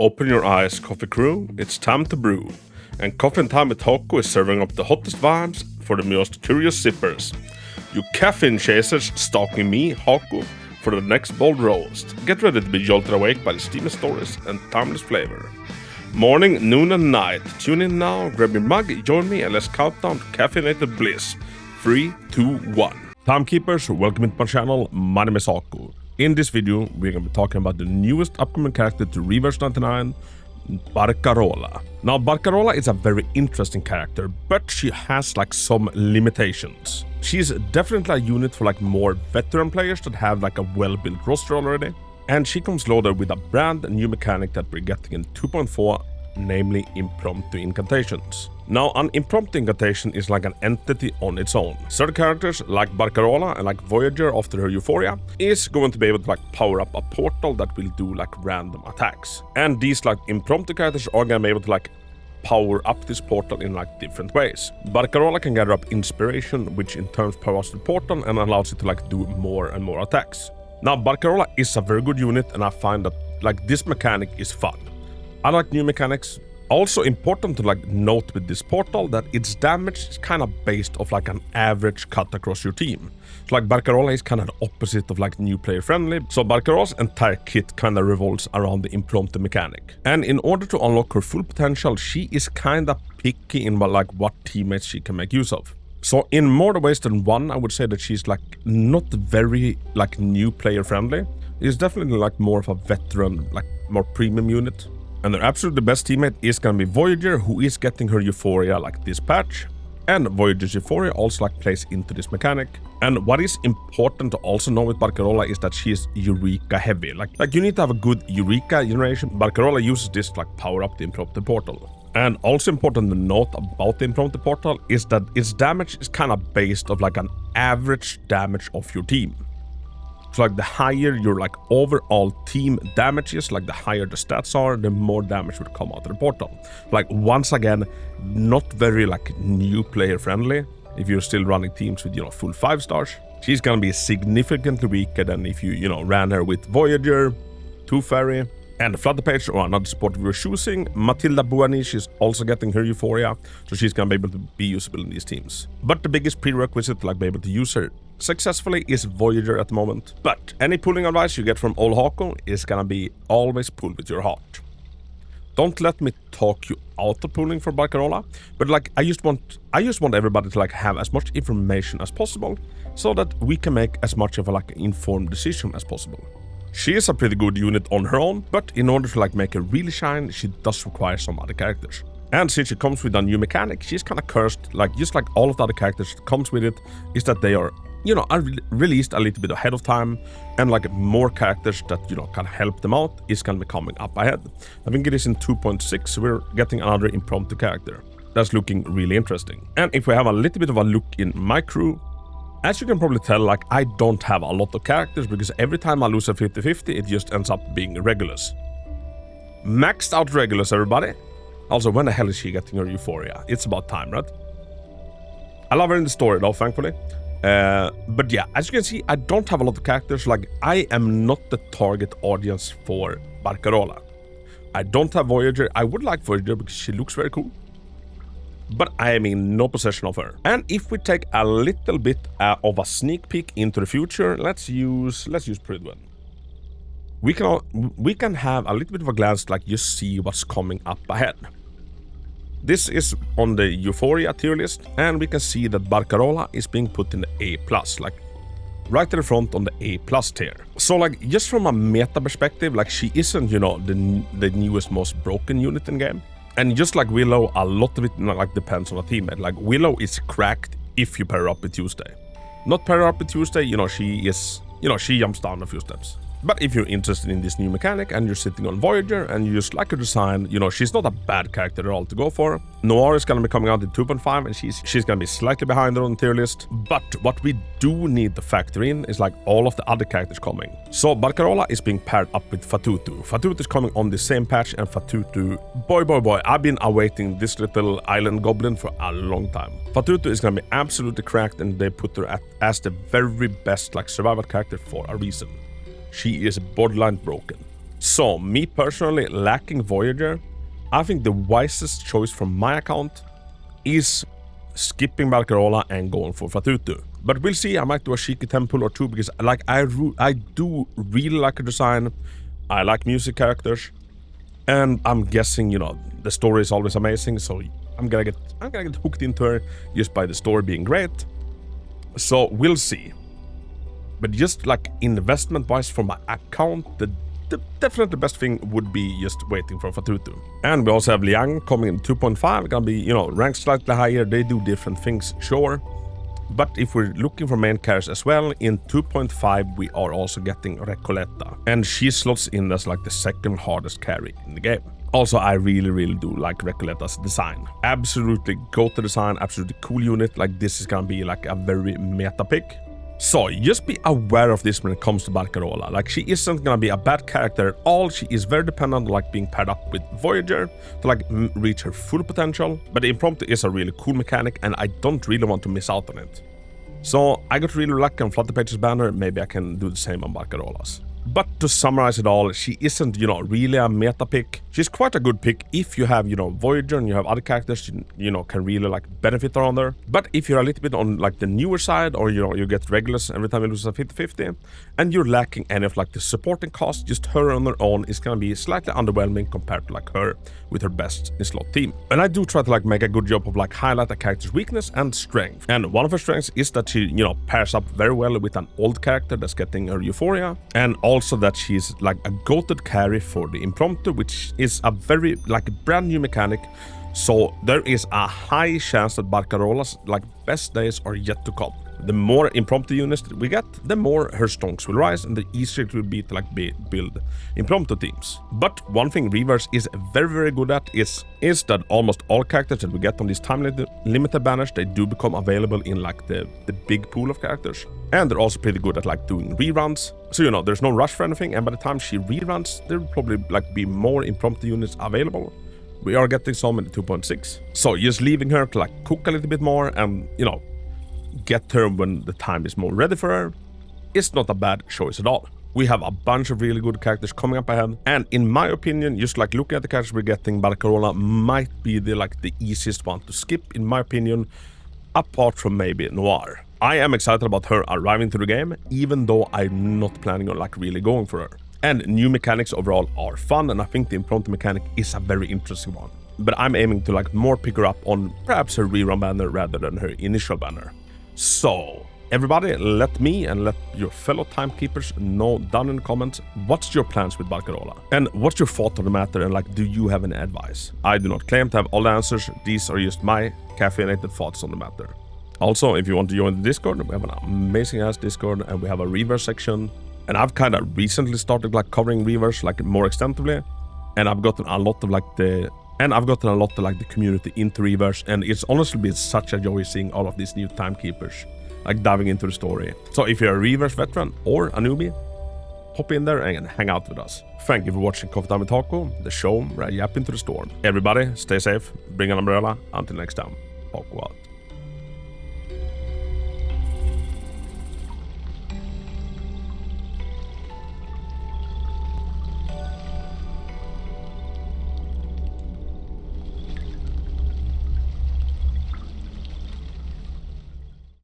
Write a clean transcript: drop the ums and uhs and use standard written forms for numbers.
Open your eyes, coffee crew, it's time to brew. And Coffee Time with Hako is serving up the hottest vibes for the most curious sippers. You caffeine chasers stalking me, Hako, for the next bold roast. Get ready to be jolted awake by the steamy stories and timeless flavor. Morning, noon and night. Tune in now, grab your mug, join me and let's count down to caffeinated bliss. 3, 2, 1. Timekeepers, welcome to my channel. My name is Hako. In this video, we're going to be talking about the newest upcoming character to Reverse 99, Barcarola. Now, Barcarola is a very interesting character, but she has some limitations. She's definitely a unit for more veteran players that have a well-built roster already. And she comes loaded with a brand new mechanic that we're getting in 2.4, namely impromptu incantations. Now, an impromptu incantation is an entity on its own. Certain characters like Barcarola and Voyager after her Euphoria is going to be able to power up a portal that will do random attacks. And these impromptu characters are going to be able to power up this portal in different ways. Barcarola can gather up inspiration, which in turn powers the portal and allows it to do more and more attacks. Now, Barcarola is a very good unit, and I find that this mechanic is fun. I like new mechanics. Also important to note with this portal that its damage is kind of based off an average cut across your team. So Barcarola is kind of the opposite of new player friendly. So Barcarola's entire kit kind of revolves around the impromptu mechanic. And in order to unlock her full potential, she is kind of picky in what teammates she can make use of. So in more ways than one, I would say that she's not very new player friendly. It's definitely more of a veteran, more premium unit. And their absolutely best teammate is gonna be Voyager, who is getting her Euphoria this patch. And Voyager's Euphoria also plays into this mechanic. And what is important to also know with Barcarola is that she is Eureka heavy. You need to have a good Eureka generation. Barcarola uses this to power up the impromptu portal. And also important to note about the impromptu portal is that its damage is kind of based off an average damage of your team. So the higher your overall team damage is, the higher the stats are, the more damage would come out of the portal. Once again, not very new player friendly. If you're still running teams with full 5 stars, she's gonna be significantly weaker than if you ran her with Voyager, 2 Fairy, and Flutter Page or another support we were choosing. Matilda Buanish is also getting her Euphoria, so she's gonna be able to be usable in these teams. But the biggest prerequisite to be able to use her successfully is Voyager at the moment. But any pulling advice you get from old Hako is gonna be always pull with your heart. Don't let me talk you out of pulling for Barcarola, but I just want everybody to have as much information as possible so that we can make as much of an informed decision as possible. She is a pretty good unit on her own, but in order to make her really shine, she does require some other characters. And since she comes with a new mechanic, she's kind of cursed, just like all of the other characters that comes with it, is that they are released a little bit ahead of time, and more characters that can help them out is gonna be coming up ahead. I think it is in 2.6 we're getting another impromptu character. That's looking really interesting. And if we have a little bit of a look in my crew, as you can probably tell, I don't have a lot of characters because every time I lose a 50-50, it just ends up being Regulus. Maxed out Regulus, everybody. Also, when the hell is she getting her Euphoria? It's about time, right? I love her in the story though, thankfully. But yeah, as you can see, I don't have a lot of characters. I am not the target audience for Barcarola. I don't have Voyager. I would like Voyager because she looks very cool, but I am in no possession of her. And if we take a little bit of a sneak peek into the future, let's use Pridwen. We can have a little bit of a glance, just see what's coming up ahead. This is on the Euphoria tier list, and we can see that Barcarola is being put in the A+, right to the front on the A+ tier. So just from a meta perspective, she isn't, the newest, most broken unit in game. And just like Willow, a lot of it depends on a teammate. Willow is cracked if you pair her up with Tuesday. Not pair her up with Tuesday, she is, she jumps down a few steps. But if you're interested in this new mechanic and you're sitting on Voyager and you just like her design, she's not a bad character at all to go for. Noir is gonna be coming out in 2.5 and she's gonna be slightly behind her on the tier list. But what we do need to factor in is all of the other characters coming. So Barcarola is being paired up with Fatutu. Fatutu is coming on the same patch, and Fatutu, boy, I've been awaiting this little island goblin for a long time. Fatutu is gonna be absolutely cracked, and they put her as the very best survival character for a reason. She is borderline broken. So, me personally, lacking Voyager, I think the wisest choice from my account is skipping Barcarola and going for Fatutu. But we'll see, I might do a cheeky temple or two, because like I do really like her design, I like music characters, and I'm guessing, you know, the story is always amazing, so I'm gonna get hooked into her just by the story being great. So we'll see. But just like investment-wise for my account, the definitely best thing would be just waiting for Fatutu. And we also have Liang coming in 2.5, gonna be, you know, ranked slightly higher, they do different things, sure. But if we're looking for main characters as well, in 2.5 we are also getting Recoleta. And she slots in as like the second hardest carry in the game. Also, I really do like Recoleta's design. Absolutely go-to design, absolutely cool unit, like this is gonna be like a very meta pick. So, just be aware of this when it comes to Barcarola. Like, she isn't gonna be a bad character at all, she is very dependent on like being paired up with Voyager to like reach her full potential, but the impromptu is a really cool mechanic and I don't really want to miss out on it. So, I got really lucky on Flutter Page's banner, maybe I can do the same on Barcarola's. But to summarize it all, she isn't, you know, really a meta pick. She's quite a good pick if you have, you know, Voyager and you have other characters, you know, can really like benefit around her. But if you're a little bit on like the newer side, or you know, you get regulars every time you lose a 50-50, and you're lacking any of like the supporting cost, just her on her own is gonna be slightly underwhelming compared to like her with her best in slot team. And I do try to like make a good job of like highlight a character's weakness and strength. And one of her strengths is that she, you know, pairs up very well with an old character that's getting her euphoria, and also that she's like a goated carry for the impromptu, which is a very like brand new mechanic. So there is a high chance that Barcarola's like best days are yet to come. The more impromptu units we get, the more her stonks will rise and the easier it will be to like build impromptu teams. But one thing Reverse is very good at is that almost all characters that we get on these time limited banners, they do become available in like the big pool of characters. And they're also pretty good at like doing reruns. So, you know, there's no rush for anything, and by the time she reruns, there will probably like be more impromptu units available. We are getting some in the 2.6. So just leaving her to like cook a little bit more and, you know, get her when the time is more ready for her is not a bad choice at all. We have a bunch of really good characters coming up ahead, and in my opinion, just like looking at the characters we're getting, Barcarola might be the easiest one to skip, in my opinion, apart from maybe Noir. I am excited about her arriving to the game, even though I'm not planning on like really going for her. And new mechanics overall are fun, and I think the impromptu mechanic is a very interesting one. But I'm aiming to like more pick her up on perhaps her rerun banner rather than her initial banner. So, everybody, let me and let your fellow timekeepers know down in the comments what's your plans with Barcarola. And what's your thought on the matter, and like, do you have any advice? I do not claim to have all the answers, these are just my caffeinated thoughts on the matter. Also, if you want to join the Discord, we have an amazing ass Discord and we have a Reverse section. And I've kind of recently started like covering Reverse like more extensively, and I've gotten a lot of like the community into Reverse, and it's honestly been such a joy seeing all of these new timekeepers like diving into the story. So if you're a Reverse veteran or a newbie, hop in there and hang out with us. Thank you for watching Coffee Time with Hako, the show where I yap into the storm. Everybody, stay safe, bring an umbrella. Until next time, Hako out.